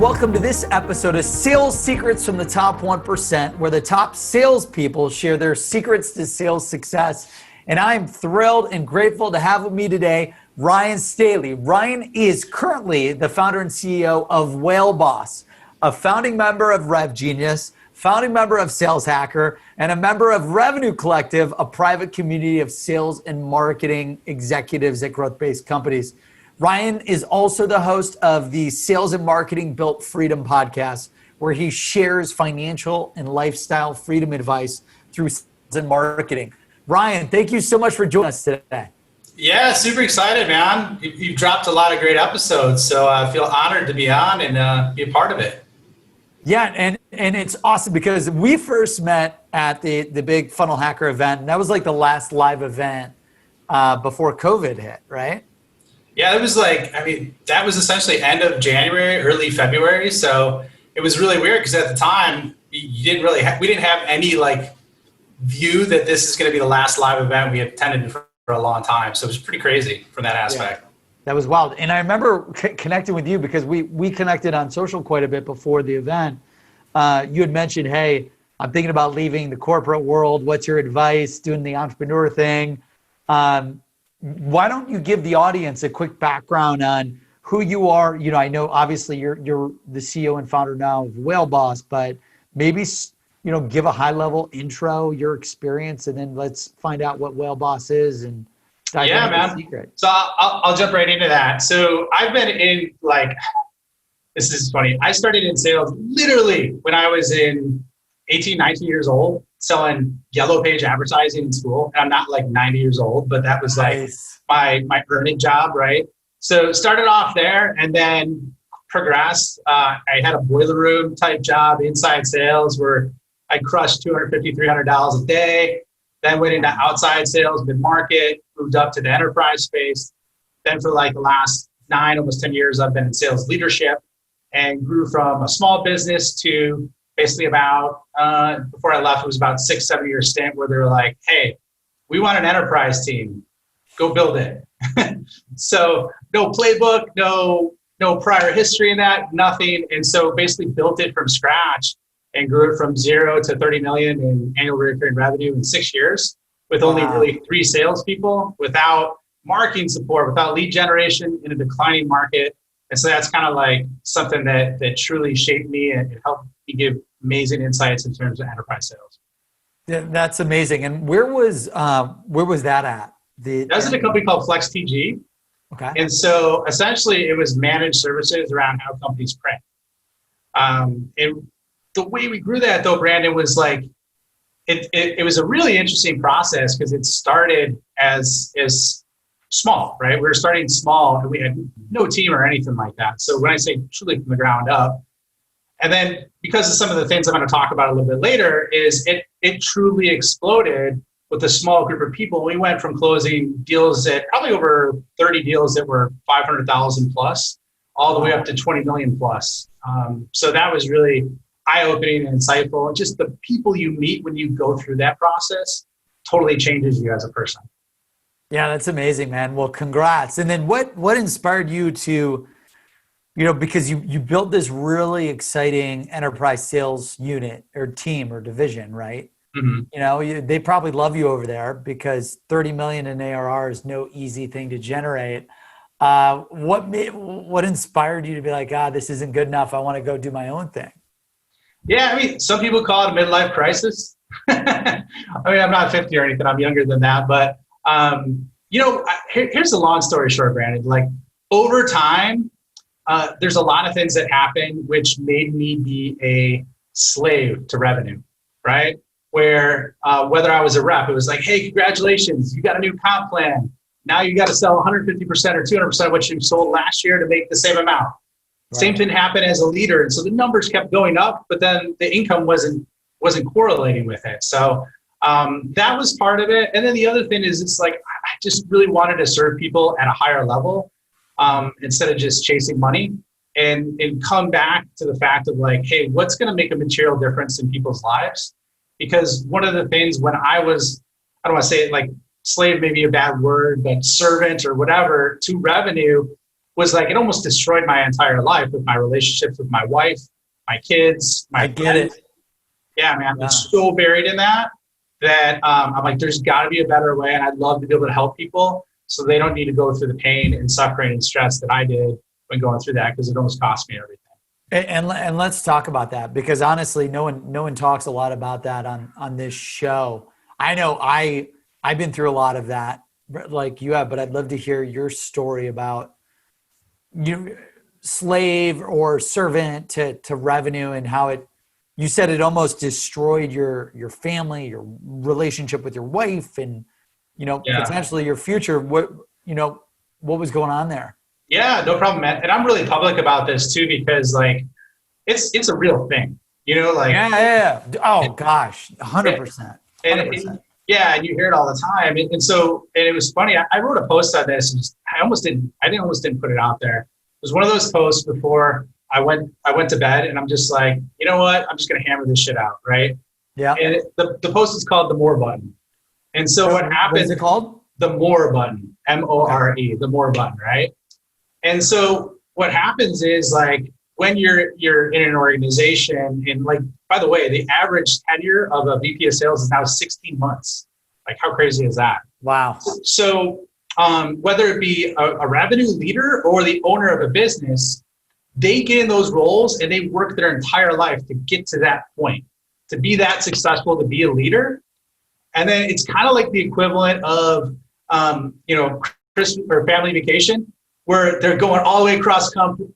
welcome to this episode of Sales Secrets from the Top 1%, where the top salespeople share their secrets to sales success. And I'm thrilled and grateful to have with me today Ryan Staley. Ryan is currently the founder and CEO of Whale Boss, a founding member of Rev Genius, founding member of Sales Hacker, and a member of Revenue Collective, a private community of sales and marketing executives at growth-based companies. Ryan is also the host of the Sales and Marketing Built Freedom podcast, where he shares financial and lifestyle freedom advice through sales and marketing. Ryan, thank you so much for joining us today. Yeah, super excited, man. You've dropped a lot of great episodes, so I feel honored to be on and be a part of it. Yeah, and it's awesome because we first met at the big Funnel Hacker event, and that was like the last live event before COVID hit, right? Yeah, it was that was essentially end of January, early February. So it was really weird because at the time we didn't have any view that this is going to be the last live event we attended for a long time. So it was pretty crazy from that aspect. Yeah, that was wild. And I remember connecting with you because we connected on social quite a bit before the event. You had mentioned, hey, I'm thinking about leaving the corporate world. What's your advice? Doing the entrepreneur thing. Why don't you give the audience a quick background on who you are? You know, I know obviously you're the CEO and founder now of Whale Boss, but maybe, give a high level intro, your experience, and then let's find out what Whale Boss is and dive into the secret. So I'll jump right into that. So I've been in this is funny. I started in sales literally when I was in 18, 19 years old, selling yellow page advertising in school. And I'm not 90 years old, but that was nice. my earning job, right? So started off there and then progressed. I had a boiler room type job inside sales where I crushed $250, $300 a day. Then went into outside sales, mid-market, moved up to the enterprise space. Then for the last 9, almost 10 years, I've been in sales leadership and grew from a small business to basically about, before I left, it was about 6-7 year stint where they were like, hey, we want an enterprise team. Go build it. So no playbook, no prior history in that, nothing. And so basically built it from scratch and grew it from 0 to 30 million in annual recurring revenue in 6 years with only really 3 salespeople, without marketing support, without lead generation, in a declining market. And so that's kind of something that truly shaped me and it helped me give amazing insights in terms of enterprise sales. Yeah, that's amazing. And where was that at? That was in a company called FlexTG. Okay. And so essentially it was managed services around how companies print. And the way we grew that though, Brandon, was it was a really interesting process because it started as small, right? We were starting small and we had no team or anything like that. So when I say truly from the ground up, and then because of some of the things I'm going to talk about a little bit later, is it truly exploded with a small group of people. We went from closing deals at probably over 30 deals that were 500,000 plus, all the way up to 20 million plus. So that was really eye-opening and insightful. And just the people you meet when you go through that process totally changes you as a person. Yeah, that's amazing, man. Well, congrats. And then what inspired you to, because you built this really exciting enterprise sales unit or team or division, right? Mm-hmm. They probably love you over there because 30 million in ARR is no easy thing to generate. What inspired you to be like, this isn't good enough. I want to go do my own thing. Yeah, some people call it a midlife crisis. I'm not 50 or anything. I'm younger than that. But, here's the long story short, Brandon. Over time, there's a lot of things that happened which made me be a slave to revenue, right? Where whether I was a rep, it was hey, congratulations, you got a new comp plan. Now you got to sell 150% or 200% of what you sold last year to make the same amount. Right. Same thing happened as a leader. And so the numbers kept going up, but then the income wasn't correlating with it. So that was part of it. And then the other thing is I just really wanted to serve people at a higher level instead of just chasing money and come back to the fact of hey, what's going to make a material difference in people's lives? Because one of the things when I was, I don't want to say it slave may be a bad word, but servant or whatever to revenue, was like, it almost destroyed my entire life with my relationships with my wife, my kids, my I get friends. it. Yeah, man, Yeah. it's so buried in that I'm like, there's got to be a better way, and I'd love to be able to help people so they don't need to go through the pain and suffering and stress that I did when going through that, because it almost cost me everything. And let's talk about that, because honestly, no one talks a lot about that on this show. I know I've been through a lot of that like you have, but I'd love to hear your story about you slave or servant to revenue, and how you said it almost destroyed your family, your relationship with your wife, and potentially your future. What was going on there? Yeah, no problem, man. And I'm really public about this too, because like it's a real thing, like Yeah. Oh gosh, 100%. and yeah, and you hear it all the time. And so it was funny. I wrote a post on this, and I almost didn't put it out there. It was one of those posts before I went to bed, and I'm just like, you know what? I'm just gonna hammer this shit out, right? Yeah. And the post is called the More button. And so what happened? What is it called? The More button, MORE, the More button, right? And so what happens is, like, when you're in an organization, and like, by the way, the average tenure of a VP of sales is now 16 months. Like, how crazy is that? Wow. So whether it be a revenue leader or the owner of a business, they get in those roles and they work their entire life to get to that point, to be that successful, to be a leader. And then it's kind of like the equivalent of, Christmas or family vacation, where they're going all the way across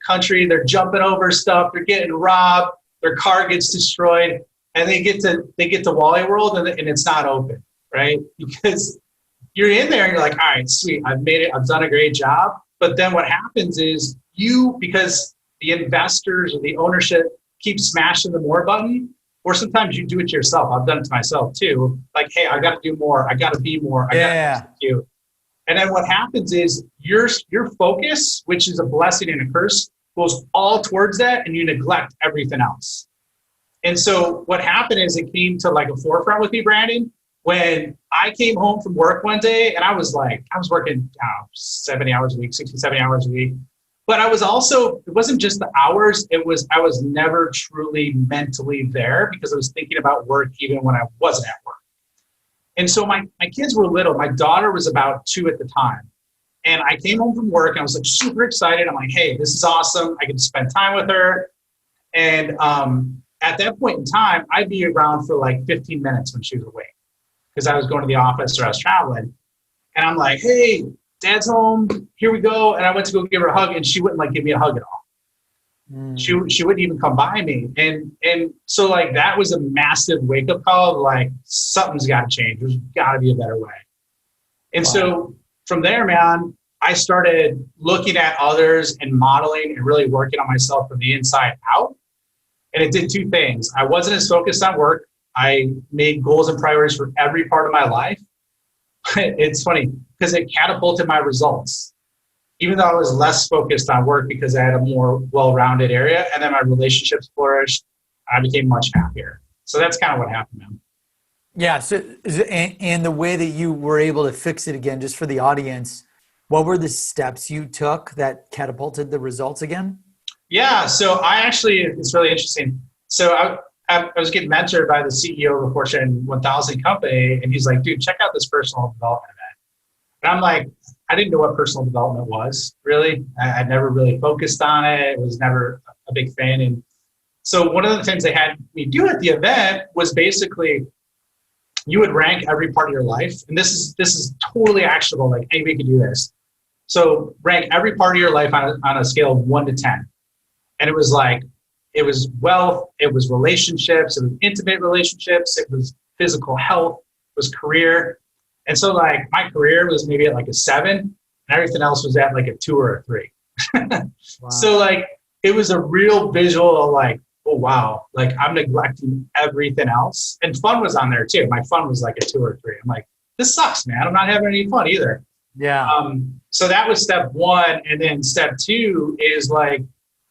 country, they're jumping over stuff, they're getting robbed, their car gets destroyed, and they get to Wally World, and it's not open, right? Because you're in there and you're like, all right, sweet, I've made it, I've done a great job. But then what happens is because the investors or the ownership keep smashing the more button, or sometimes you do it yourself. I've done it to myself too. Like, hey, I got to do more. I got to be more. I got to execute. And then what happens is your focus, which is a blessing and a curse, goes all towards that, and you neglect everything else. And so what happened is, it came to like a forefront with me, Brandon, when I came home from work one day, and I was working 70 hours a week, 60, 70 hours a week. But I was also, it wasn't just the hours, I was never truly mentally there, because I was thinking about work even when I wasn't at work. And so my kids were little. My daughter was about 2 at the time. And I came home from work and I was like super excited. I'm like, hey, this is awesome. I can spend time with her. And at that point in time, I'd be around for like 15 minutes when she was awake, because I was going to the office or I was traveling. And I'm like, hey, Dad's home. Here we go. And I went to go give her a hug, and she wouldn't like give me a hug at all. She wouldn't even come by me. And so like, that was a massive wake up call of like, something's got to change. There's got to be a better way. And so from there, man, I started looking at others and modeling and really working on myself from the inside out. And it did 2 things. I wasn't as focused on work. I made goals and priorities for every part of my life. It's funny because it catapulted my results, even though I was less focused on work, because I had a more well-rounded area, and then my relationships flourished. I became much happier. So that's kind of what happened, man. Yeah. So, and the way that you were able to fix it again, just for the audience, what were the steps you took that catapulted the results again? Yeah. So it's really interesting. So I was getting mentored by the CEO of a Fortune 1000 company, and he's like, dude, check out this personal development event. And I'm like, I didn't know what personal development was, really. I'd never really focused on it. It was never a big fan. And so one of the things they had me do at the event was basically, you would rank every part of your life. And this is totally actionable. Like, anybody can do this. So rank every part of your life on a scale of 1 to 10. And it was like, it was wealth, it was relationships, it was intimate relationships, it was physical health, it was career. And so like, my career was maybe at like a 7, and everything else was at like a 2 or a 3. Wow. So like, it was a real visual of like, oh wow, like I'm neglecting everything else. And fun was on there too. My fun was like a 2 or 3. I'm like, this sucks, man. I'm not having any fun either. Yeah. So that was step 1. And then step 2 is like,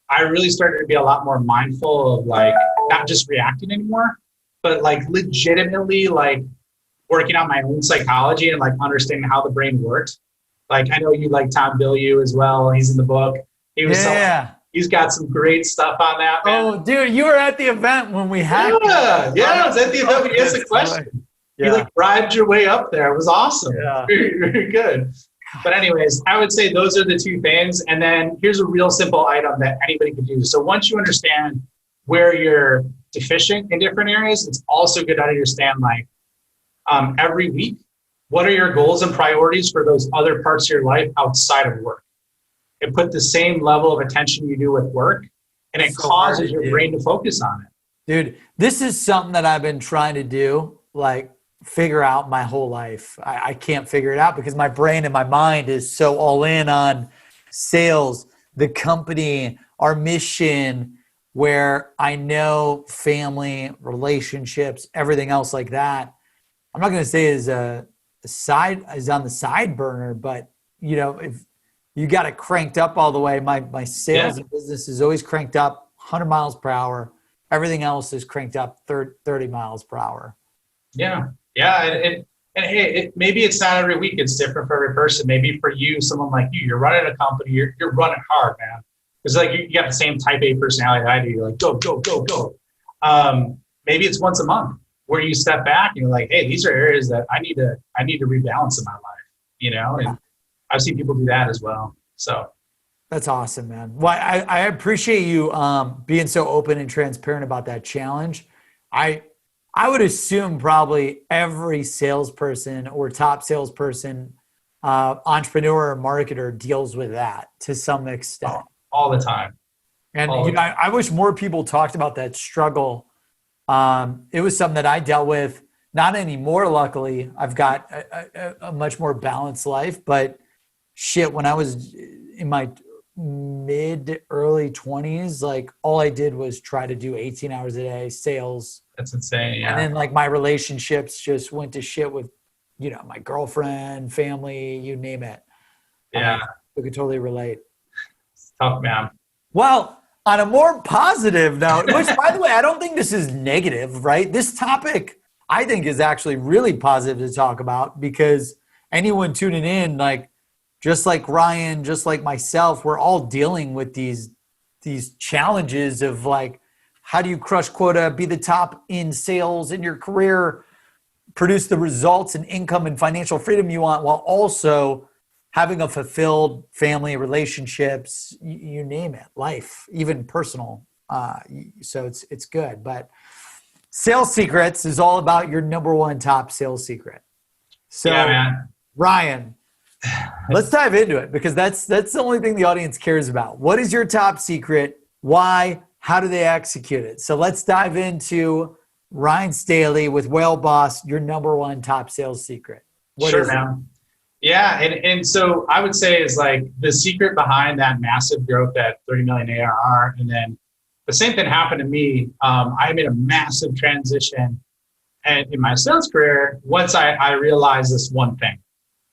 I really started to be a lot more mindful of like, not just reacting anymore, but like legitimately like working on my own psychology and like understanding how the brain works. Like, I know you like Tom Bilyeu as well. He's in the book. He's got some great stuff on that, man. Oh, dude, you were at the event when we had. Yeah, I was at the event when you asked the question. You like bribed your way up there. It was awesome. Yeah. Very, very good. But anyways, I would say those are the two things. And then here's a real simple item that anybody can do. So once you understand where you're deficient in different areas, it's also good to understand, like, every week, what are your goals and priorities for those other parts of your life outside of work? And put the same level of attention you do with work, and it causes your brain to focus on it. Dude, this is something that I've been trying to do, like, figure out my whole life. I can't figure it out because my brain and my mind is so all in on sales, the company, our mission, where I know family, relationships, everything else like that. I'm not going to say is on the side burner, but if you got it cranked up all the way, my sales and business is always cranked up 100 miles per hour. Everything else is cranked up 30 miles per hour. Yeah. Yeah. And hey, maybe it's not every week. It's different for every person. Maybe for you, someone like you're running a company, you're running hard, man. It's like you got the same type A personality that I do. You're like, go, go, go, go. Maybe it's once a month where you step back and you're like, hey, these are areas that I need to rebalance in my life, and I've seen people do that as well. So that's awesome, man. Well, I appreciate you being so open and transparent about that challenge. I would assume probably every salesperson or top salesperson, entrepreneur or marketer deals with that to some extent. All the time. And I wish more people talked about that struggle. It was something that I dealt with, not anymore, luckily. I've got a much more balanced life, but shit, when I was in my early 20s, like all I did was try to do 18 hours a day sales. That's insane. Yeah. And then like my relationships just went to shit with, my girlfriend, family, you name it. Yeah. We could totally relate. It's tough, man. Well, on a more positive note, which by the way, I don't think this is negative, right? This topic I think is actually really positive to talk about, because anyone tuning in, like, just like Ryan, just like myself, we're all dealing with these challenges of, like, how do you crush quota, be the top in sales in your career, produce the results and income and financial freedom you want, while also having a fulfilled family, relationships, you name it, life, even personal. So it's good. But Sales Secrets is all about your number one top sales secret. So yeah, man. Ryan, let's dive into it, because that's the only thing the audience cares about. What is your top secret? Why? How do they execute it? So let's dive into Ryan Staley with Whale Boss, your number one top sales secret. What is it? Yeah. And so I would say is, like, the secret behind that massive growth at 30 million ARR. And then the same thing happened to me. I made a massive transition and in my sales career once I realized this one thing.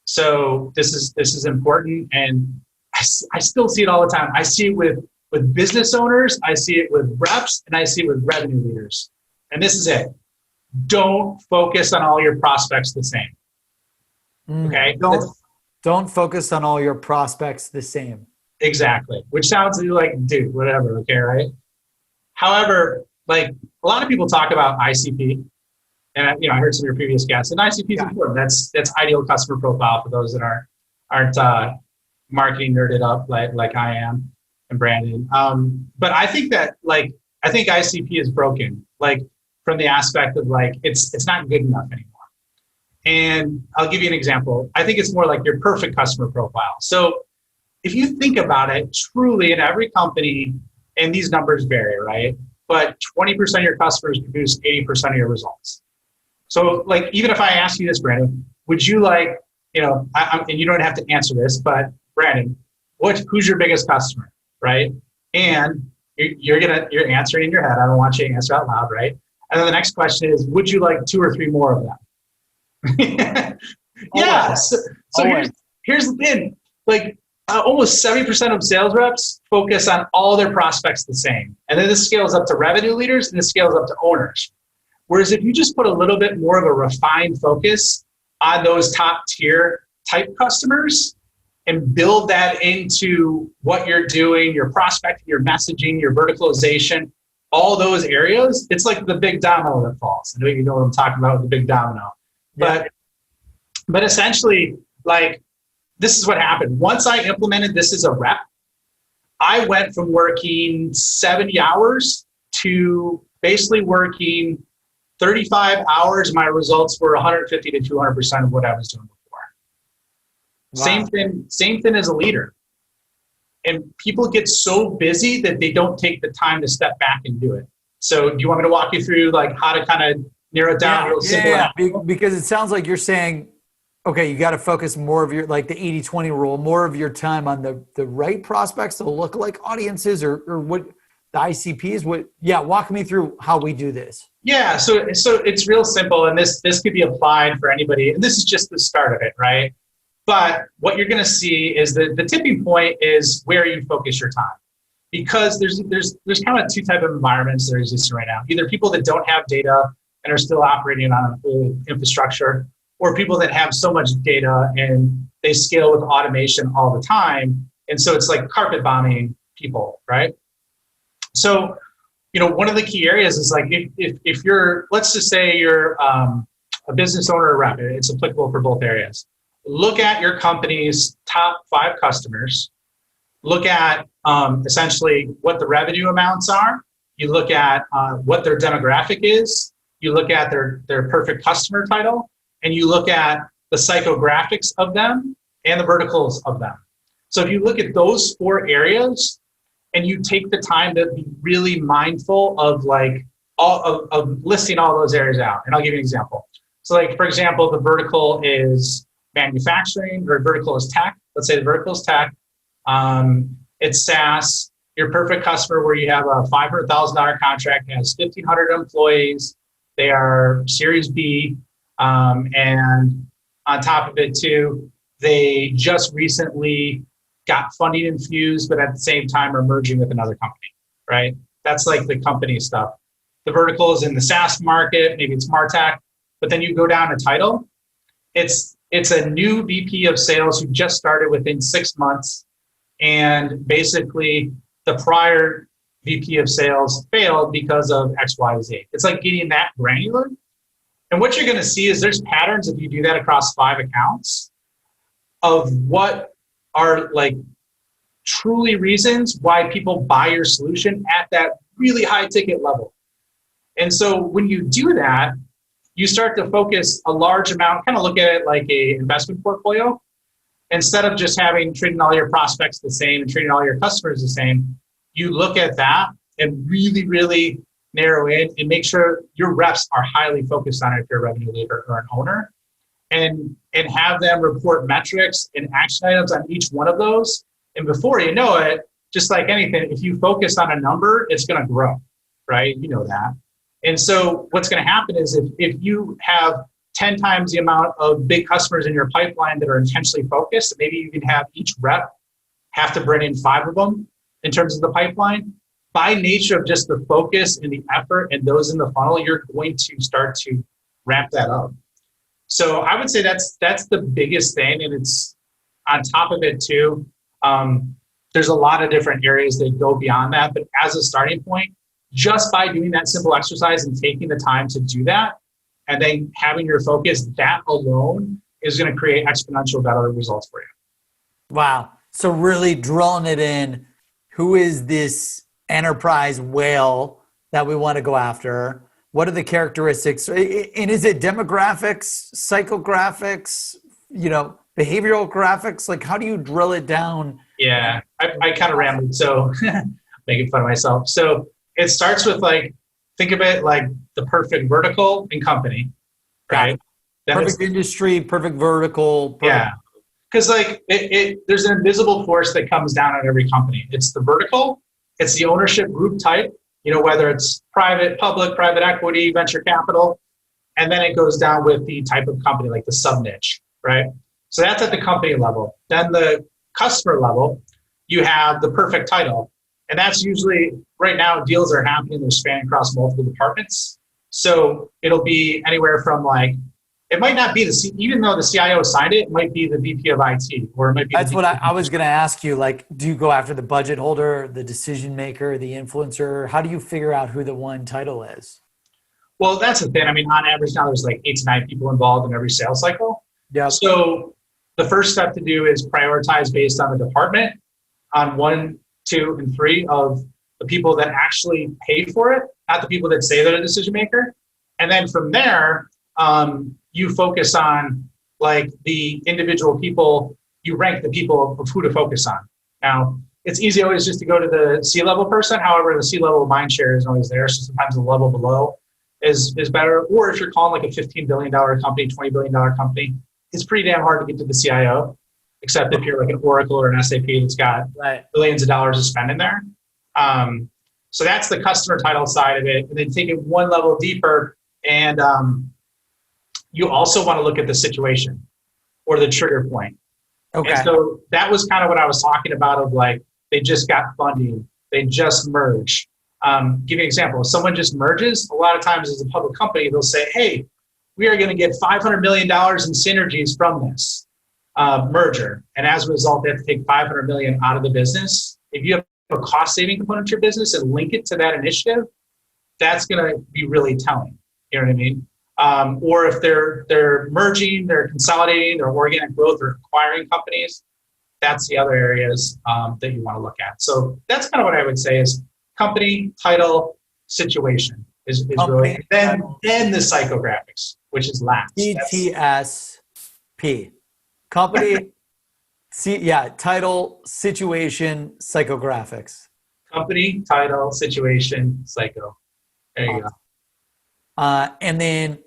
So this is important. And I still see it all the time. I see it with business owners, I see it with reps, and I see it with revenue leaders. And this is it. Don't focus on all your prospects the same. Okay. Don't focus on all your prospects the same. Exactly. Which sounds like, dude, whatever. Okay. Right. However, like, a lot of people talk about ICP, and I heard some of your previous guests, and ICP is important. That's ideal customer profile for those that aren't marketing nerded up like I am and Brandon. But I think that, like, I think ICP is broken, like, from the aspect of, like, it's not good enough anymore. And I'll give you an example. I think it's more like your perfect customer profile. So if you think about it, truly in every company, and these numbers vary, right? But 20% of your customers produce 80% of your results. So, like, even if I ask you this, Brandon, would you like, and you don't have to answer this, but Brandon, who's your biggest customer, right? And you're answering in your head. I don't want you to answer out loud, right? And then the next question is, would you like 2 or 3 more of them? Yeah. So here's the thing. Like, almost 70% of sales reps focus on all their prospects the same. And then this scales up to revenue leaders, and this scales up to owners. Whereas if you just put a little bit more of a refined focus on those top tier type customers, and build that into what you're doing, your prospecting, your messaging, your verticalization, all those areas, it's like the big domino that falls. I know you know what I'm talking about with the big domino. Yeah. But essentially, like, this is what happened. Once I implemented this as a rep, I went from working 70 hours to basically working 35 hours. My results were 150 to 200% of what I was doing before. Wow. Same thing as a leader. And people get so busy that they don't take the time to step back and do it. So do you want me to walk you through like how to kind of narrow it down real simple? Yeah. Because it sounds like you're saying, okay, you got to focus more of your, like the 80-20 rule, more of your time on the right prospects, the lookalike audiences, or what the ICPs. Walk me through how we do this. Yeah, so it's real simple, and this could be applied for anybody, and this is just the start of it, right? But what you're going to see is that the tipping point is where you focus your time, because there's kind of two type of environments that are existing right now. Either people that don't have data and are still operating on an old infrastructure, or people that have so much data and they scale with automation all the time. And so it's like carpet bombing people, right? So, one of the key areas is like, if you're, let's just say you're a business owner or rep, it's applicable for both areas. Look at your company's top 5 customers. Look at essentially what the revenue amounts are. You look at what their demographic is. You look at their perfect customer title. And you look at the psychographics of them and the verticals of them. So if you look at those 4 areas and you take the time to be really mindful of like of listing all those areas out. And I'll give you an example. So like, for example, the vertical is manufacturing, or vertical is tech. Let's say the vertical is tech. It's SaaS. Your perfect customer where you have a $500,000 contract, has 1,500 employees. They are Series B. And on top of it too, they just recently got funding infused, but at the same time are merging with another company, right? That's like the company stuff. The vertical is in the SaaS market, maybe it's MarTech, but then you go down to title. It's a new VP of sales who just started within 6 months, and basically the prior VP of sales failed because of X, Y, Z. It's like getting that granular. And what you're going to see is there's patterns if you do that across 5 accounts of what are like truly reasons why people buy your solution at that really high ticket level. And so when you do that, you start to focus a large amount, kind of look at it like a investment portfolio. Instead of just treating all your prospects the same and treating all your customers the same, you look at that and really, really narrow in and make sure your reps are highly focused on it if you're a revenue leader or an owner, and have them report metrics and action items on each one of those. And before you know it, just like anything, if you focus on a number, it's going to grow, right? You know that. And so what's going to happen is if you have 10 times the amount of big customers in your pipeline that are intentionally focused, maybe you can have each rep have to bring in 5 of them in terms of the pipeline. By nature of just the focus and the effort and those in the funnel, you're going to start to ramp that up. So I would say that's the biggest thing. And it's on top of it too. There's a lot of different areas that go beyond that. But as a starting point, just by doing that simple exercise and taking the time to do that, and then having your focus, that alone is going to create exponential better results for you. Wow. So really drilling it in, who is this enterprise whale that we want to go after? What are the characteristics? And is it demographics, psychographics, behavioral graphics? Like, how do you drill it down? Yeah, I kind of rambled, so making fun of myself. So it starts with think of it like the perfect vertical and company, right? Perfect industry, perfect vertical. Yeah, because there's an invisible force that comes down on every company. It's the vertical, it's the ownership group type, whether it's private, public, private equity, venture capital, and then it goes down with the type of company, like the sub niche, right? So that's at the company level. Then the customer level, you have the perfect title. And that's usually, right now, deals are happening, they're spanning across multiple departments. So it'll be anywhere from it might not be even though the CIO signed it, it might be the VP of IT, or it might be. That's what I was going to ask you. Like, do you go after the budget holder, the decision maker, the influencer? How do you figure out who the one title is? Well, that's the thing. I mean, on average now there's like 8 to 9 people involved in every sales cycle. Yeah. So the first step to do is prioritize based on the department on 1, 2, and 3 of the people that actually pay for it, not the people that say they're the decision maker. And then from there, you focus on like the individual people, you rank the people of who to focus on. Now, it's easy always just to go to the C-level person. However, the C-level mind share isn't always there. So sometimes the level below is better. Or if you're calling like a $15 billion company, $20 billion company, it's pretty damn hard to get to the CIO, except if you're like an Oracle or an SAP that's got billions of dollars to spend in there. So that's the customer title side of it. And then take it one level deeper, and you also want to look at the situation or the trigger point. Okay. And so that was kind of what I was talking about of like, they just got funding, they just merged. Give you an example. If someone just merges, a lot of times as a public company, they'll say, hey, we are going to get $500 million in synergies from this merger. And as a result, they have to take $500 million out of the business. If you have a cost saving component to your business and link it to that initiative, that's going to be really telling. You know what I mean? Or if they're merging, they're consolidating, they're organic growth, or acquiring companies, that's the other areas that you want to look at. So that's kind of what I would say is company, title, situation is really, then the psychographics, which is last. CTSP. Company, title, situation, psychographics. Company, title, situation, psycho. There you go. And then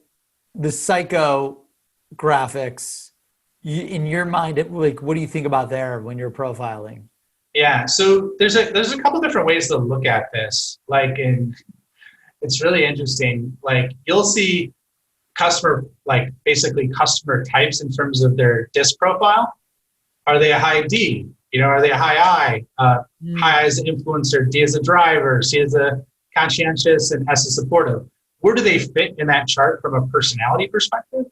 the psychographics, in your mind, like, what do you think about there when you're profiling? Yeah, so there's a couple different ways to look at this. Like, it's really interesting. Like, you'll see basically customer types in terms of their DISC profile. Are they a high D? Are they a high I? High I as an influencer, D as a driver, C as a conscientious, and S as supportive. Where do they fit in that chart from a personality perspective?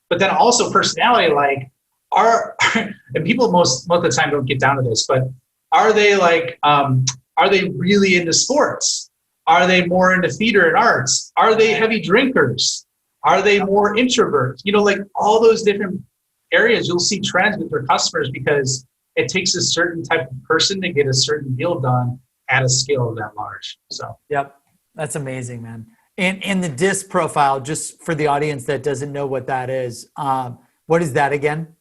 But then also personality, like, and people most of the time don't get down to this, but are they really into sports? Are they more into theater and arts? Are they heavy drinkers? Are they more introverts? Like all those different areas, you'll see trends with your customers because it takes a certain type of person to get a certain deal done at a scale that large. So, yep, that's amazing, man. And the DISC profile, just for the audience that doesn't know what that is, what is that again?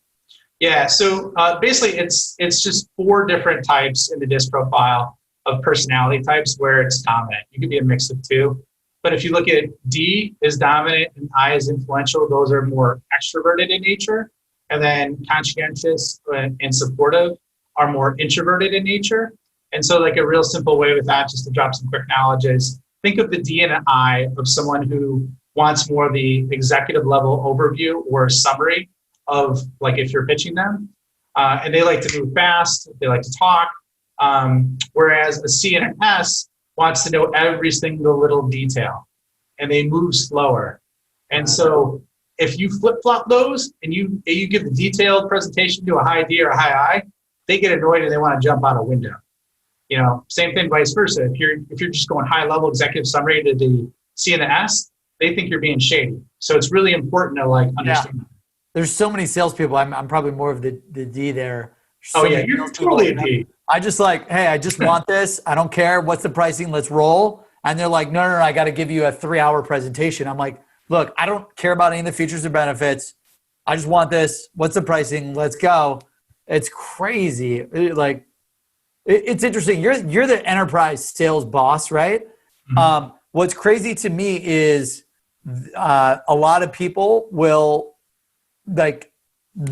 Yeah, so basically it's just 4 different types in the DISC profile of personality types where it's dominant. You could be a mix of 2. But if you look at D is dominant and I is influential, those are more extroverted in nature. And then conscientious and supportive are more introverted in nature. And so like a real simple way with that, just to drop some quick knowledge, is think of the D and an I of someone who wants more of the executive level overview or summary of like if you're pitching them. And they like to move fast, they like to talk. Whereas a C and an S wants to know every single little detail and they move slower. And so if you flip-flop those and you give the detailed presentation to a high D or a high I, they get annoyed and they want to jump out a window. Same thing vice versa. If you're just going high level executive summary to the C and the S, they think you're being shady. So it's really important to like understand. Yeah. There's so many salespeople. I'm probably more of the D there. You're totally a D. I just like, hey, I just want this. I don't care. What's the pricing? Let's roll. And they're like, no, I got to give you a 3-hour presentation. I'm like, look, I don't care about any of the features or benefits. I just want this. What's the pricing? Let's go. It's crazy. It's interesting. You're the enterprise sales boss, right? Mm-hmm. What's crazy to me is a lot of people will like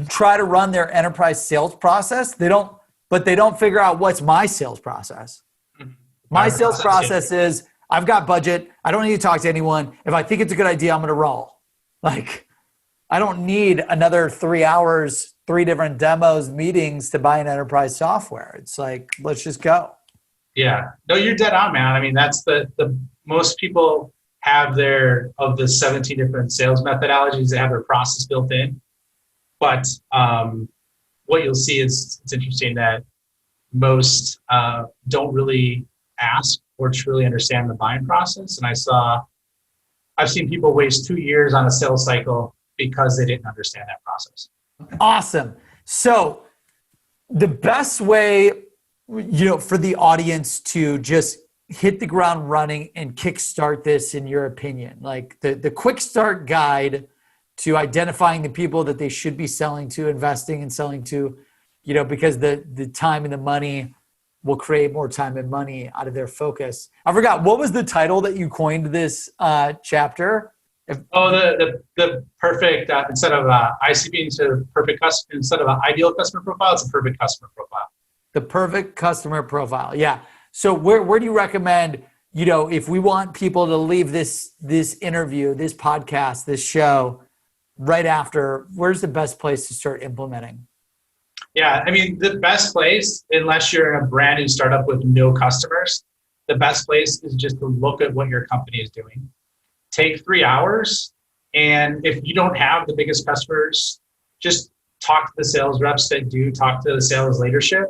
try to run their enterprise sales process. They don't figure out what's my sales process. My sales process is I've got budget. I don't need to talk to anyone. If I think it's a good idea, I'm going to roll. Like, I don't need another 3 hours, 3 different demos, meetings to buy an enterprise software. It's like, let's just go. Yeah. No, you're dead on, man. I mean, that's the most people have of the 17 different sales methodologies, they have their process built in. But what you'll see is it's interesting that most don't really ask or truly understand the buying process. And I've seen people waste 2 years on a sales cycle because they didn't understand that process. Awesome. So the best way, for the audience to just hit the ground running and kickstart this, in your opinion, like the quick start guide to identifying the people that they should be selling to, investing and selling to, because the time and the money will create more time and money out of their focus. I forgot, what was the title that you coined this chapter? The perfect, instead of ICP, instead of an ideal customer profile, it's a perfect customer profile. The perfect customer profile. Yeah. So where do you recommend, if we want people to leave this interview, this podcast, this show right after, where's the best place to start implementing? Yeah, I mean, the best place, unless you're in a brand new startup with no customers, the best place is just to look at what your company is doing. Take 3 hours, and if you don't have the biggest customers, just talk to the sales reps that do, talk to the sales leadership,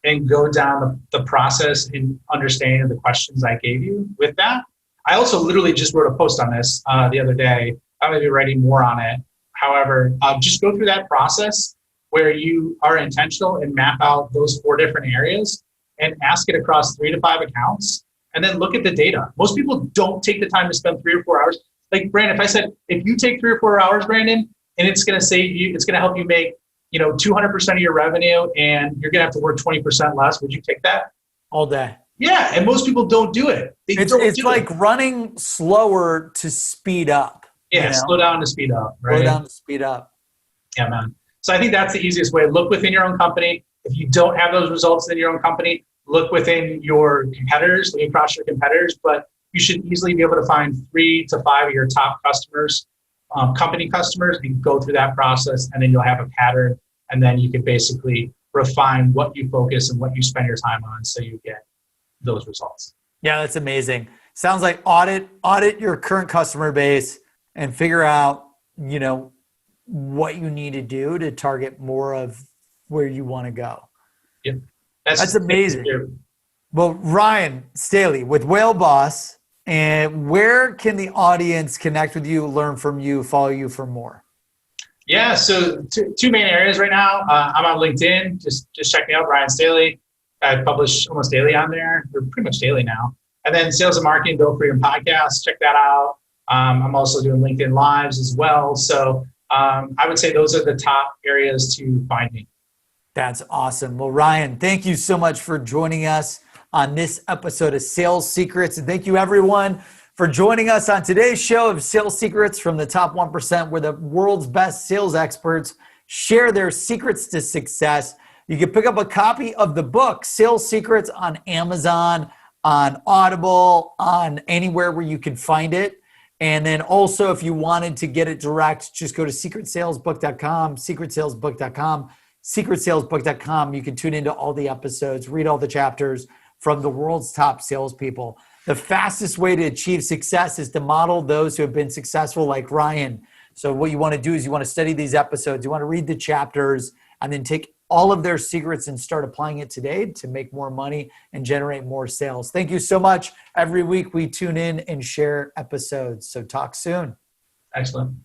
and go down the process in understanding the questions I gave you with that. I also literally just wrote a post on this the other day. I'm going to be writing more on it. However, just go through that process where you are intentional and map out those 4 different areas and ask it across 3 to 5 accounts, and then look at the data. Most people don't take the time to spend 3 or 4 hours. Like Brandon, if I said, if you take 3 or 4 hours, Brandon, and it's going to save you, it's going to help you make 200% of your revenue, and you're going to have to work 20% less, would you take that? All day. Yeah, and most people don't do it. It's like running slower to speed up. Yeah, slow down to speed up. Right? Slow down to speed up. Yeah, man. So I think that's the easiest way. Look within your own company. If you don't have those results in your own company, look within your competitors, look across your competitors, but you should easily be able to find 3 to 5 of your top customers, company customers, and go through that process, and then you'll have a pattern, and then you can basically refine what you focus and what you spend your time on so you get those results. Yeah, that's amazing. Sounds like audit your current customer base and figure out, what you need to do to target more of where you want to go. Yeah, that's amazing. Well, Ryan Staley with Whale Boss, and where can the audience connect with you, learn from you, follow you for more? Yeah, so 2 main areas right now. I'm on LinkedIn. Just check me out, Ryan Staley. I publish almost daily on there, or pretty much daily now. And then Sales and Marketing, Build Freedom Podcast. Check that out. I'm also doing LinkedIn Lives as well. So I would say those are the top areas to find me. That's awesome. Well, Ryan, thank you so much for joining us on this episode of Sales Secrets. And thank you, everyone, for joining us on today's show of Sales Secrets from the Top 1%, where the world's best sales experts share their secrets to success. You can pick up a copy of the book, Sales Secrets, on Amazon, on Audible, on anywhere where you can find it. And then also, if you wanted to get it direct, just go to secretsalesbook.com, secretsalesbook.com, secretsalesbook.com. You can tune into all the episodes, read all the chapters from the world's top salespeople. The fastest way to achieve success is to model those who have been successful like Ryan. So what you want to do is you want to study these episodes. You want to read the chapters and then take all of their secrets and start applying it today to make more money and generate more sales. Thank you so much. Every week we tune in and share episodes. So talk soon. Excellent.